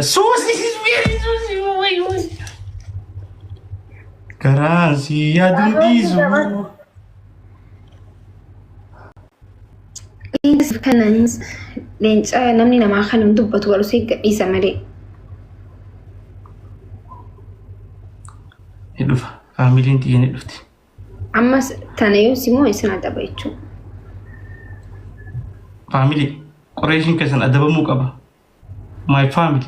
Susi is very Susi. Wait. Karansi ya dundizu. Innis kananis leenca namni namaa kan dubbatu garuu si gadhiisa malee. Dhufa faamiliin tiyya ni dhufti. Ammas tana yoo simoo isin adaba jechuudha. Family qoreeshin keessan adabamuu qaba. My family.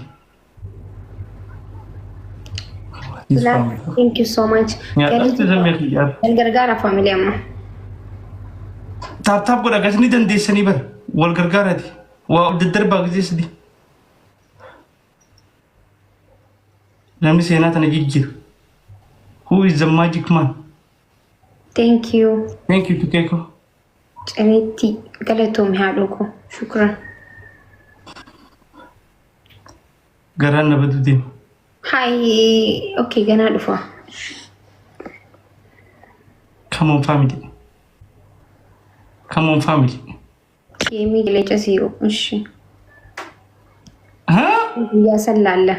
Thank you so much. Gargaara family amma. Taap godha gasni dandeessanii bar wal gargaarati. Waa daddarbaa gizeessadi. Namni seenaa tana jijjiiru. Who is the magic man? Thank you. Thank you to Keiko. Canitti galatoom haadhoko. Shukran. Garaan na badu deema. Hi. Okay, ganaa dhufa. Come on family. Come on family. Keemii gileecha siyo. Ishi. Huh? Guyyaa sallaalla.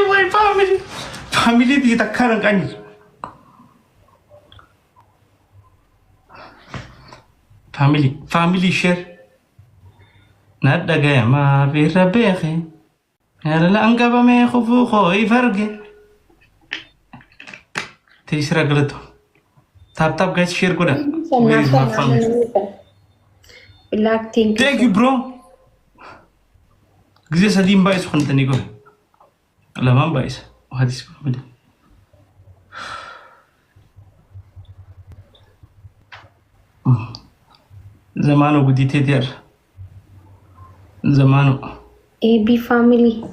My family. Family di takkaran kanyi. Family share. Nadaga ma fi rabeexe. Yàlla la angaba me xufu xooy farge. Teisra galato. Tap guys share goda. Where is my family? Black thing. Thank you bro. Gize sadim bais khantani go. Laman bais. Hadis family. Zamano gudite der. Zamano. AB family.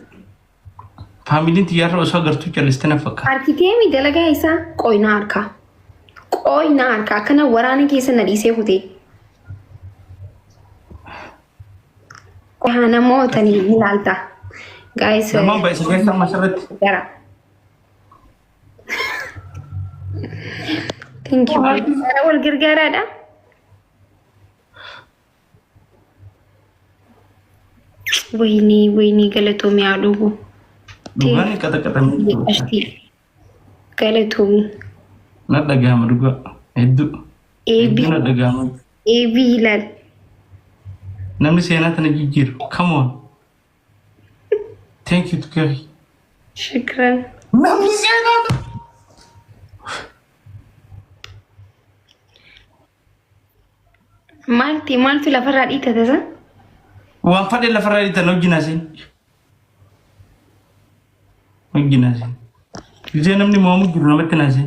Family tiyarra osoo gartuu callistana fakkaata. Arkiteemi dalagaa isaa qoyna harkaa. Qoyna harkaa kana waraana keessa na dhiisee kutee. Qoyna namootanii ilaalta. Guys. Laman bais keessa masarratti. Gara. Thank you. Wal gargaaraadha. Wayni galatoomii haadhuugu. Dhugaanii qaxaqaxamee. Ashtii. Galatoomii. Na dhagahama dhugaa. Hedduu. Hedduu na dhagahama. AB ilaal. Namni seenaa tana jijjiiru. Come on. Thank you to Kerry. Shukran. Namni seenaa tana. Maaltu lafarraa dhiitatasa? Waan fadhe lafarraa dhiitan hojjinaasin. Hojjinaasin. Gisee namni mo'amu jiru namatti naasin.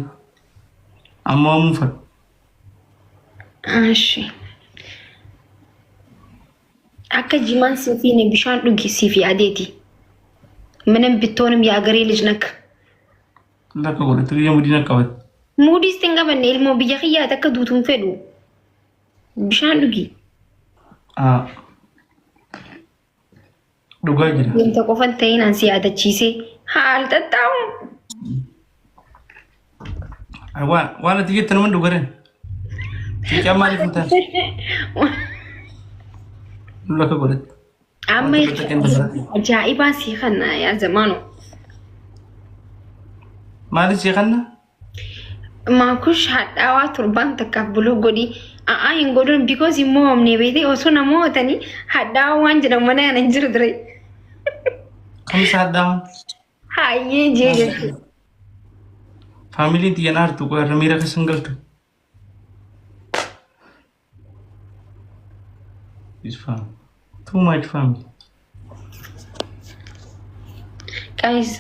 Amma mo'amuu fadhu. Ashi. Akka jimaan siifiine bishaan dhugi siifi adeeti. ምንም ብትሆንም የአገሬ ልጅ ነክ Lakka godhatu biyya mudina qabate. ሙዲስ ተንገበነ ilmoo biyya kiyyaa takka duutuun fedhu. Bishaan dhugi. Dhugaa jira. Wanta qofan ta'in ansi yaadachiisee haal xaxxaamu. Waan ati jettan man dhugareen. Fiicaa maaliif hin taane? Lakka godhatu. Amma ajaa'ibaa sii kana yaa zamaanu. Maaliif sii kanna? Maakush hadhaawaa turbaan takkaaf buluu godhi. Hin godhuun because immoo omnee beekee osoo namootanii hadhaawaa waan jedhamu mana kana hin jiru ture. Kamisa haddaawan? Hayyee jee jechuudha. Faamiliin xiyyan aartu qo'arra miira keessa hin galtu. This family. Too much family. Guys,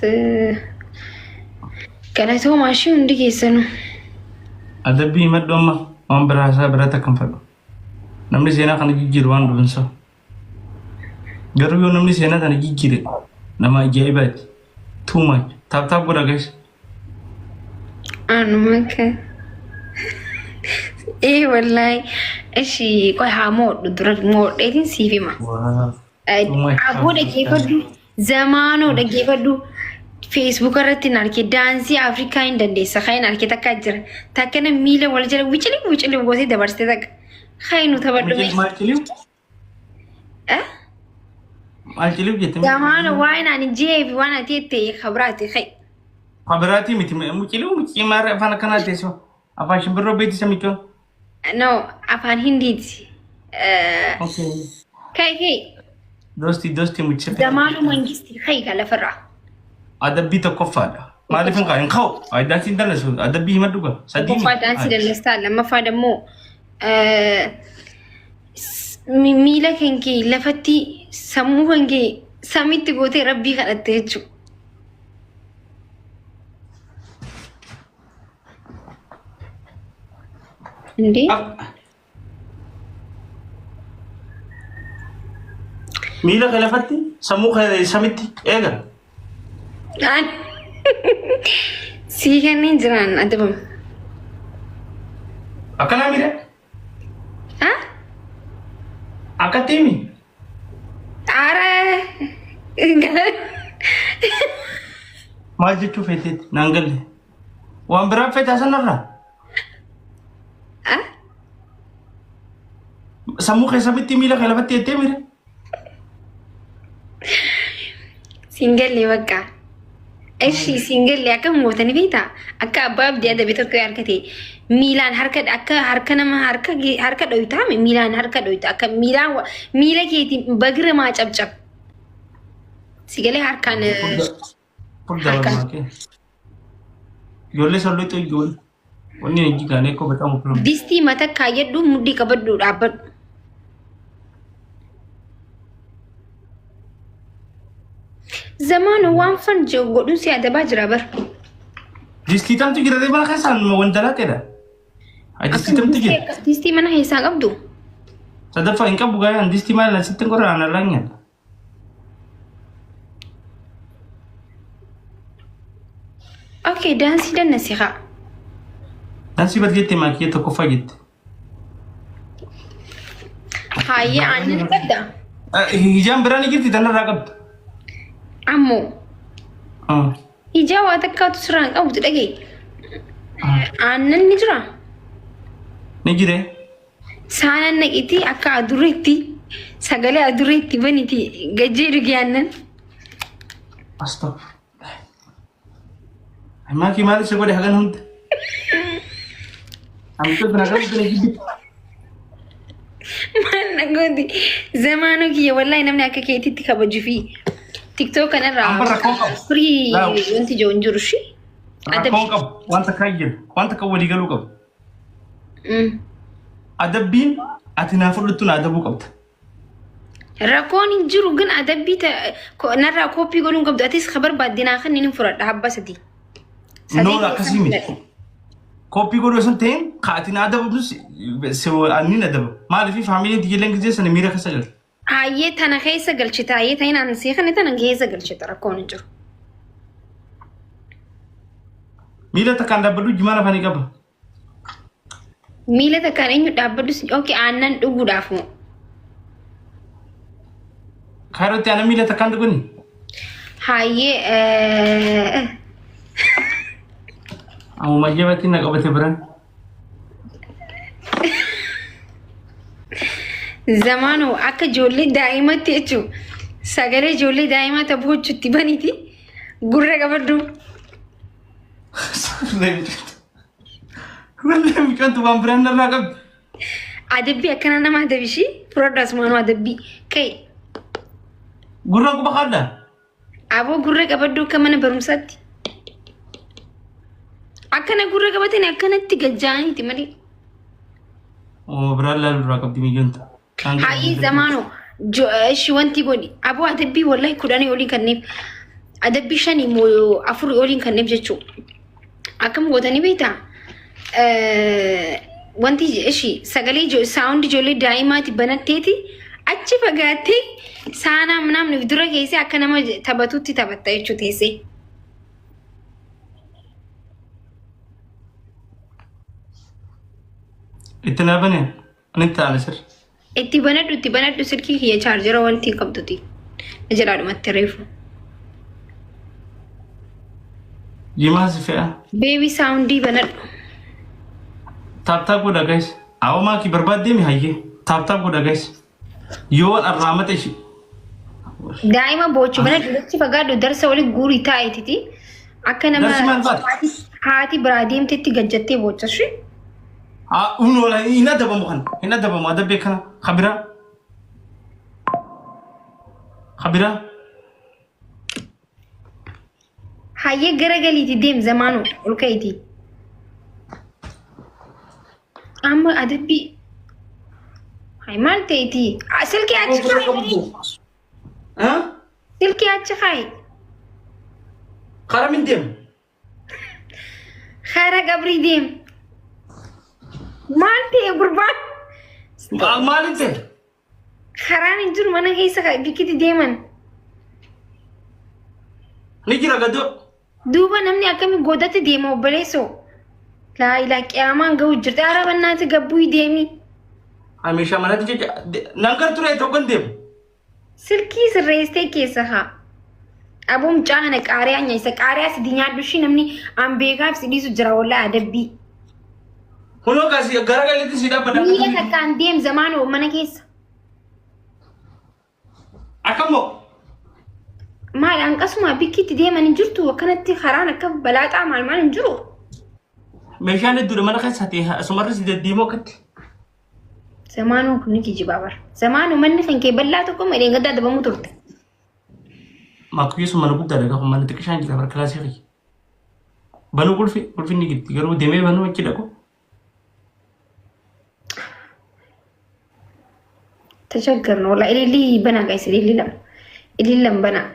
galatoo maashii hundi keessanuu. Adabbii maddu amma waan biraasaa birata kan fadhu. Namni seenaa kana jijjiiru waan dhuunsa. Garuu yoo namni seenaa kana jijjiire nama ajaa'ibaati. Too much. Taap godha guys. Anuma kan. Wallahi. Ishi qoy haa moodhu dura moodheetiin siif hima. Aboo dhaggeeffadhu. Zamaanoo dhaggeeffadhu. Facebook irratti narkee daansii Afrikaa hin dandeessa. Kan narkee takka jira. Takka na miila wal jala wicili gootee dabarsitee takka. Kan nu taphadhu. أجلب جت زمان واين أنا جيب وأنا تيتي خبراتي خي خبراتي متي مجلب مجي مار فانا كنا تيسو أفاشم برو بيتي سميتو نو أفان هنديتي أوكي كي دوستي مجي زمان منجستي خي قال فرع أدبي تكفى ما أعرف إن قاين خو أيدا سيندنا سو أدبي ما دوغا سديني مفادان سيدنا الاستاذ لما فاد مو ميلا كنكي لفتي سمو كنكي سميت قوتي ربي خلتيجو عندي ميلا خلفتي سمو خير سميتي إيجا سي كان جران أدبم أكنا ميلا ها أكتيمي أرى ما جيتو فتيت نانجل وامبرا فت أصلا نرى سمو خير سميتي ميلا خلفتي تيمير سينجل لي وقع أشي سينجل لي أكم موتني بيتا أكا أباب دي هذا بيتك ياركتي ميلان حركة نما حركة دويتا ميلان حركة دويتا أكا ميلا كيتي بغر ما جب سينجل حركة يولي سولو تو يول وني نجي كاني كو بتاعو بروم ديستي ماتا كايت دو مودي كبدو رابط زمان وان فن جو قدو سيادة باجرا بر ديستي تام تجي رده بلا خسان وندلا كده ديستي تام تجي ديستي mana هيسان قبدو سدفا إنك بغايا ديستي ما لا ستن قرر أنا لانيا اوكي دانسي دان نسيخا نانسي بتجيتي ماكي تكوفا جيت هاي عنن تبدا هجام براني جيتي تنا راقب عمو هجا واتكا تسران أو تدقي عنن نجرا نجري سانا نقيتي أكا أدوريتي ساقالي أدوريتي بنيتي جاجيرو جيانن أستغفر ماكي مالي سيقولي حقا نهند عم تبنى قبل نجيبي ما نقولي زمانو كي والله نمني أكا كيتي تكابجو فيه تيك توك أنا فري وانت جو نجرشي كونكب وانت كايل وانت كولي قالوا قب أدبين أتنافر لتنا أدبو قبت راكون جرو جن أدبي نرى كوبي يقولون قبل أتيس خبر بعدين آخر نين فرد حبة سدي نولا كسيمي كوبي يقولون سنتين خاتين أدبو بس سوى أنين أدبو ما اللي في فاميلي تيجي لينك سنة ميرا خسجل آية تنا خيسة قلشتا آية تين عن سيخة نتنا خيسة قلشتا راكون جرو ميلا تكان دبلو جمانا فاني قبل ميلا تكان إنو دبلو أوكي آنن دوغو دافو خيرو تيانا ميلا تكان دبني هاي أو ما جابتي نقبة بران زمانو أكا جولي دائما تيجو ساقري جولي دائما تبهو چوتي بني تي غرر قبردو والله مكان تبان بران نراقب أدبي أكنا نما أدبيشي فروداس مانو أدبي كي غرر قبا خادا أبو غرر قبردو كمان برمساتي أكنا غرر قبتين أكنا تيجاني تمري أو بران لا نراقب دي ميجنتا هاي زمانو شو أنتي قولي أبو أدبي والله كوداني يقولي كنيف أدبي شاني مو أفر يقولي كنيف جتشو أكم قوتاني بيتا وانتي إشي ساقلي جو ساوند جولي دائما تبنات تيتي أتشي فقاتي سانا منام نفدورا كيسي أكنا ما تبتوتي تبتا يشو تيسي اتنابني أنت على سر itti banadhu silkii kiyya chaarjera wanti qabduti jalaadhumatti reefu jimaasi fe'a beebii saawundii banadhu taaptaap godha guys awwa maakii barbaaddeemi hayyee taaptaap godha guys yoo arraamata ishi دائما بوتشو بنا دلتي فقادو درسة ولي قوري تاي تتي أكنا ما هاتي براديم تتي قجتي بوتشا شو ولا هنا دبا مخن هنا دبا ما دبا كنا خبرة هاي جرجلي تديم زمانو ولكيتي أما أدبي هاي مالتيتي سلكي أتشخاي ها سلكي أتشخاي خرا من ديم خارا قبري ديم مالتي قربان مالتي خراني جور مانا هيسا بكيتي ديما نجي رقدو دوبا نمني أكمي قودتي ديما وبليسو لا إلا كيامان قو جرت أرى بناتي قبوي ديمي همیشه منات جي نانكر تري توكن ديم سلكي سريستي كيسها أبو مجاهنك آريا نيسك آريا سدينيا دوشي نمني أم بيغاب سديسو جرا ولا أدبي هنو كاسي غرغل دي سيدا بدا مية كان ديم زمانو مانا كيس أكمو ما أنقسمها بكيتي ديما نجرتو وكانت خرانا كف بلات أعمال ما نجرو ميشان الدور مانا خيساتي سمر سيدا ديمو كت زمانو كنكي جبابر زمانو من خنكي بلاتكم إلين قد دبا مطرت ما كويسو مانا قد دلقا خم مانا تكشان جلا بركلاسي خي بانو قل في نيجي تيغرو ديمي بانو وكي لكو تشكرنا والله اللي بنا قايس اللي لم بنا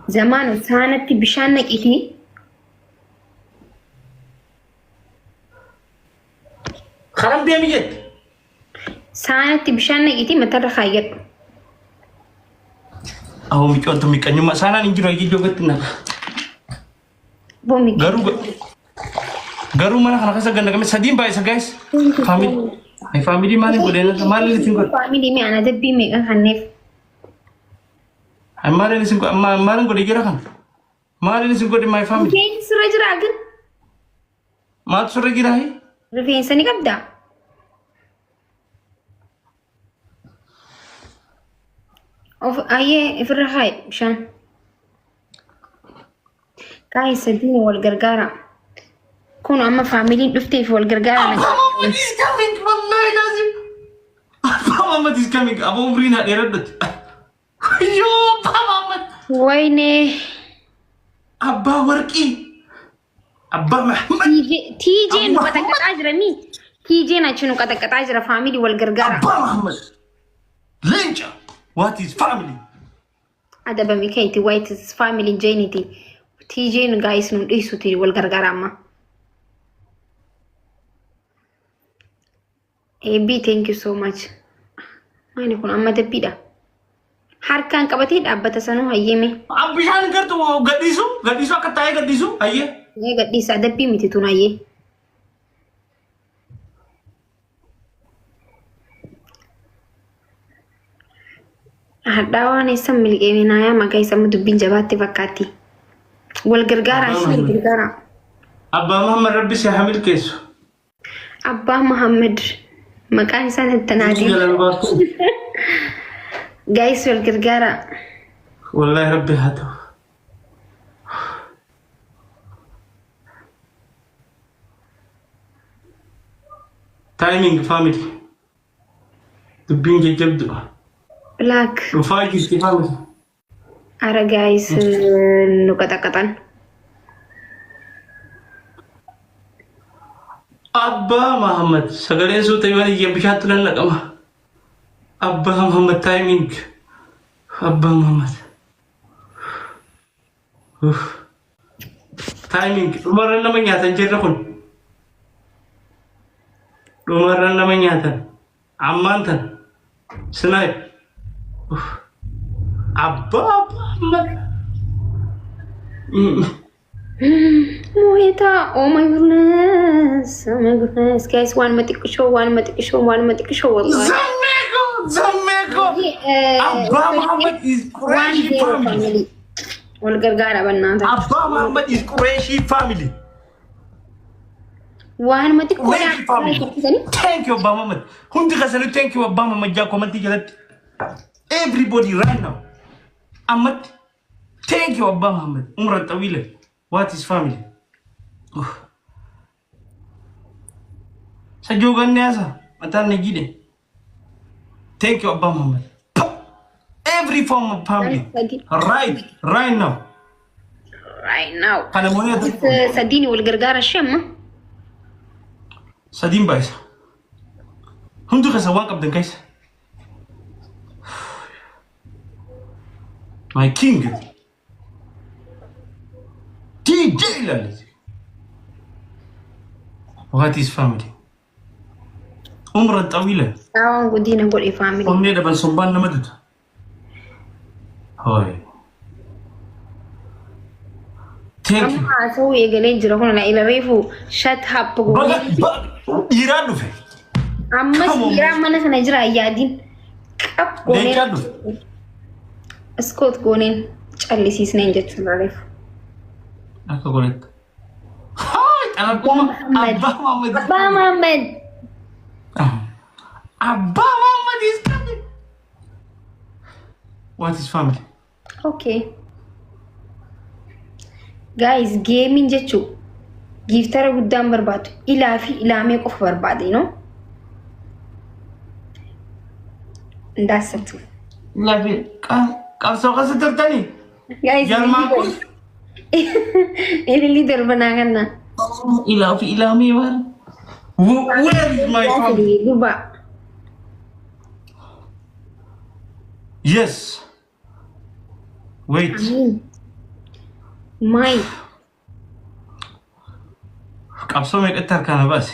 زمان سانتي بشانك إتي خرم ديمي جد سانتي بشانك إتي متى خاير أو ميكون تو ميكانيو ما سانا نجرو يجي جوجتنا بومي garu mana kana kasa ganda kami sadim ba isa guys family mali boleh na mali lisin ko family mi ana dabbi mi kan hanef ay mali lisin ko mali ko digira kan mali lisin ko di my family okay suraj ragan ma suraj gira hai rufin sani kabda of aye ifrahay shan kai sadini wal gargara كونوا أما فاميلين دفتي في والقرقارة Mama is coming والله لازم Mama is coming أبو عمرين هذه ردت يو Mama وينه أبا ورقي أبا محمد تيجي نو كتك تاجر مي تيجي نشنو كتك تاجر فاميلي والقرقارة أبا محمد لينجا what is family هذا بميكيتي white is family جينيتي تيجي نقايس نقيسو تي والقرقارة أما AB thank you so much ماني كون أما دبيدا harkaan qabatee dhaabbata sanuu hayyeme bishaan gartu gadhiisu akka taa'ee gadhiisu hayyee gadhiisaa dabbii miti tun hayyee hadhaa waan eessan milqeeninaayaa maqaa isaa dubbiin jabaatti fakkaatti wal gargaaraa ishee gargaaraa abbaa Muhammad rabbi si haa milkeessu abbaa Muhammad maqaan isaa nattanaati guys wal gargaaraa wallahi rabbi haa ta'u timing family dubbiin jajjabdu black dhufaa jirti family ara guys nu qaxaqaxan Abba Muhammad sagalee suuta yoo iyya bishaatti lan naqama Abba Muhammad timing Abba Muhammad timing dhumarran nama nyaatan jirra kun dhumarran nama nyaatan ammaan tan snipe Abba Muhammad Mohita, oh my goodness, guys, one matik show, wallahi. Zameko. Abba Muhammad is Quraishi family. Wal gargara bannata. Abba Muhammad is Quraishi family. One matik Thank you, Abba Muhammad. Hundi kasalu thank you, Abba Muhammad. Ja commenti jalat. Everybody right now. Ahmed, thank you Abba Muhammad. Umrah Tawila. What is family? Sa jogan niya sa mata nagide. Thank you Abba Muhammad. Every form of family. Right now. Right now. Kana mo niya Sadini والقرقارة الشم. Sadin ba isa? Hundo ka sa wakap din guys. My king. DJ Lali. What is family? Umrah Tawila. Tawang gudina gudi family. Omne da ban sumban na madud. Hoy. Thank you. Amma so ye gale jira kuna ila refu shut up go. Iran fe. Amma Iran mana sana jira yadin. Kap go ne. Scott gonin calli sisne injet refu. Aku gonet. Hai, Abba Muhammad. Abba Muhammad. Abba Muhammad is coming. What is family? Okay. Guys, gaming jechu. Giftara guddaan barbaadu. Ilaa fi ilaamee qofa barbaade, you know? That's it. Labi, qabsoo qasa turtani. Guys, Jalmaakun. ini leader banangan na. Ilaa fi ilaamee war. Where is my family? Luba. Yes. Wait. My. Qabsoo meeqa tarkaana baase?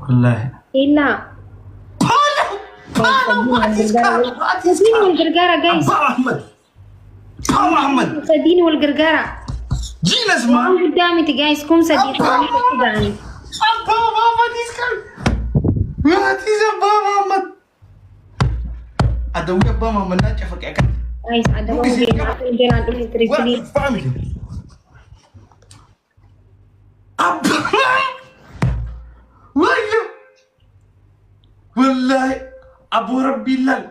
Wallahi. Ila. Sadini والقرقارة guys. Abba Muhammad. Sadini والقرقارة. Jesus man. قدامي guys كم sadini قدامي. Abba Muhammad is coming. What is Abba Muhammad? Ada Abba Muhammad na chafa kaya kan. Guys, ada orang dia nak tulis What is family? Abba. Why? Wallahi Abu Rabbilal.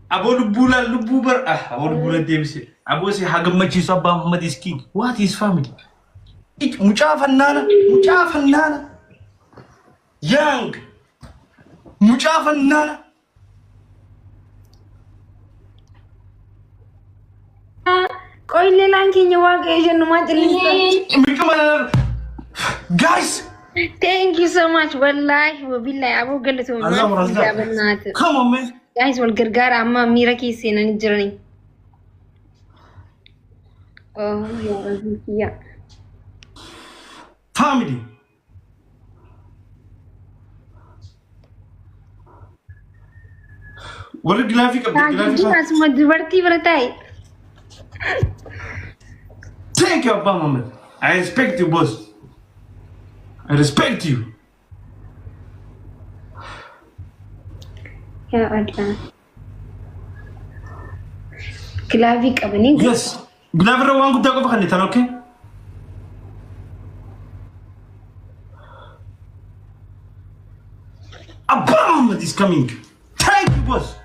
Abu Lubula Lububar. Abu Lubula Davis. Abu si hagam majlis Abba Muhammad is king. What is family? Ik muchafan nana. Young. Muchafan nana. Koi lelang kini waga Asian rumah terlihat. Guys. Thank you so much. Wallahi wabillahi Abu قال له Come on man. Guys والقرقارة أما ميرا كيسين نجرني. Oh ya Rabbi ya. Family. What graphic of Kita semua berarti beratai. Thank you, Abba Muhammad. I respect you, boss. I respect you. Ya Allah. Graphic apa ni? Yes. Graphic orang kita kau pakai ni, okay? Abba Muhammad is coming. Thank you, boss.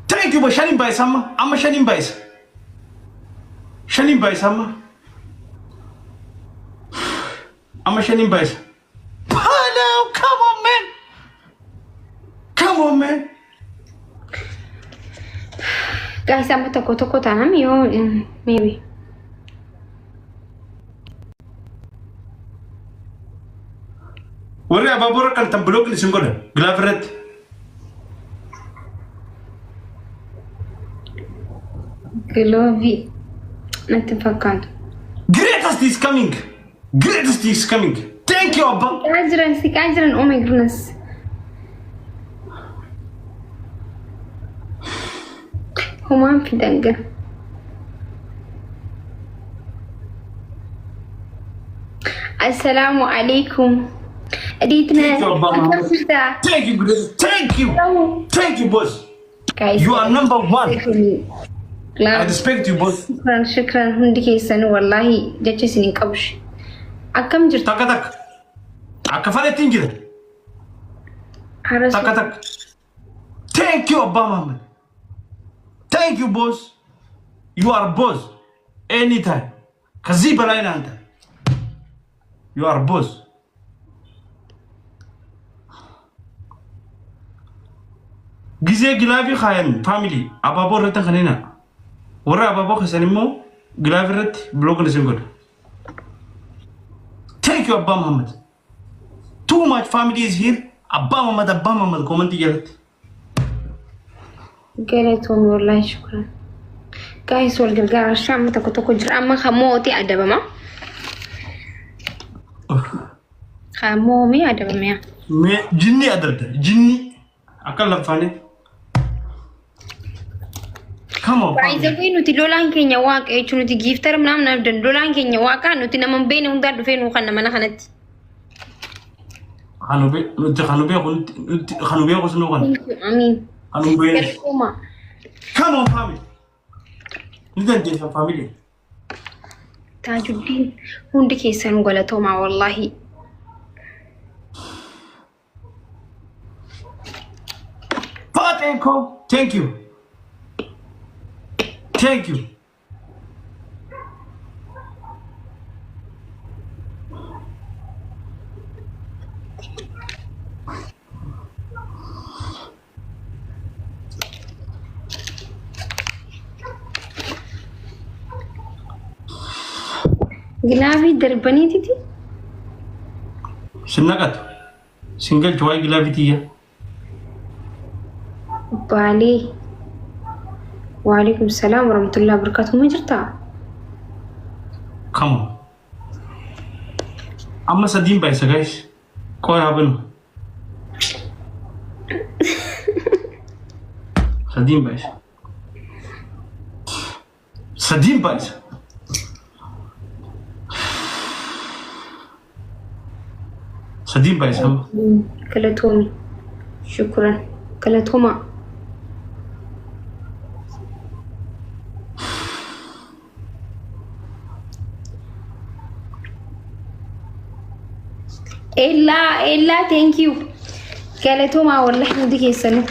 Thank you, boss. Shalim Bais, amma. Amma Shalim Bais. Shalim Bais, amma. Amma Shalim Bais. Hello, come on, man. Come on, man. Guys, sama toko tanam yo, maybe. Wari ababora kan tambulok ni sunggoda. Glavret. Glovi. Natafakad. Greatest is coming. Greatest is coming. Thank you, Abba. Kajran, oh my goodness. Human fidanga. Assalamu alaikum. Editna. Thank you, greatest. Thank you. Thank you, boss. Guys, you are number one. I Glad. respect you, boss. Shukran hundi kesan wallahi jache sinin qabush. Akam jirta. Takatak. أكفالة تنجد حرسو تك تك thank you أبا محمد thank you boss you are boss anytime كذيب علينا أنت you are boss جزء جلافي خاين family أبا بور رتن خنينا ورا أبا بور خسنيمو جلافي رت بلوك نسيمكود thank you أبا محمد too much family is here أبا محمد كومنت جلت قالتهم والله شكرا guys والقرقار الشام متى كنت كجر أما خموتي أدبا ما خمومي أدبا ما جني أدرد جني أكل لفاني كم عايزة أقول نتي لولان كينيا واق إيش نتي جيفتر منام نبدن لولان كينيا واقع نتي نمن بين وندار فين وخنا ما نخنت خانوبي خسنو خان آمين خانوبي كلكما كم family نقدر نجيب family تاج الدين هون دكي سنو غلطوما والله Patenko thank you thank you جلافي دربني تيتي سنقت سنقل جواي جلافي تيجي بالي وعليكم السلام ورحمة الله وبركاته ما جرتا come on أما سدين بايسا guys كوي هابن سدين بايسا سدين بايسا سدين بايسا كلتومي شكرا كلتوما إلا thank you كلتوما والله نديك يسنو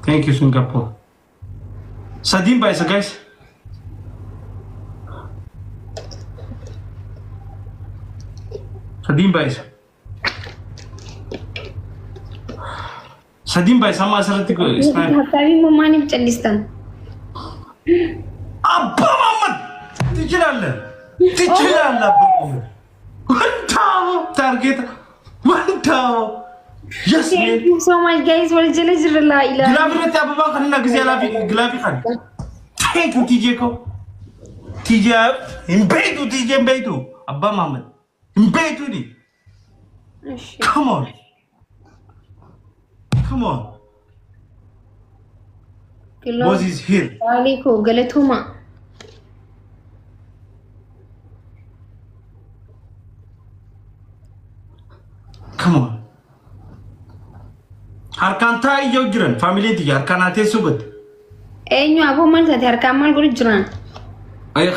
thank you Singapore سدين بايسا guys سدين بايسا ما أسرتك إسماعيل هتابي ماماني بتلستان أبا محمد تجلال أبا محمد وانتاو تارجت وانتاو yes thank man you so much guys والجلجر لا إله جلافي رت أبا ما خلينا جلافي خان thank you تيجي كو تيجي إمبيدو تيجي إمبيدو أبا محمد إمبيدو دي come on boss is here عليكم قالتهما come on harkaan taa'ii yoo jiran faamiliin tiyya harkaan haatee subate eenyu aboo maal taate harkaan maal godhu jiran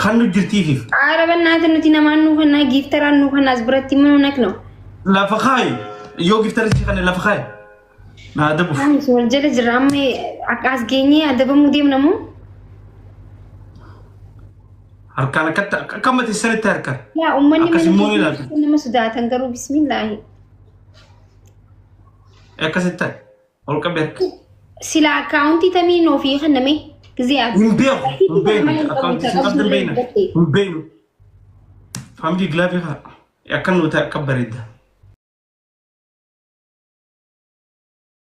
kan nu jirtiifiif araba naata nuti namaan nu kanaa giiftaraan nu kanaas biratti minu nakno lafa kaayi yoo giftarisi kana lafa kaayi na adabuuf Anis wal jala jira amma as geenyee adabamuu deemnamu harkaan akka mati sanitti harkaan yaa ummanni akkasimoo ni ilaalta nama sodaatan garuu bismillaahi akkasitti ta'i ol qabee harka sila akkaawuntii tamiin ofii kenname gizee hin beeku akkaawuntii sin qabdan beeyna hin beeynu faamilii gilaafii akka nu ta'e akka bareedda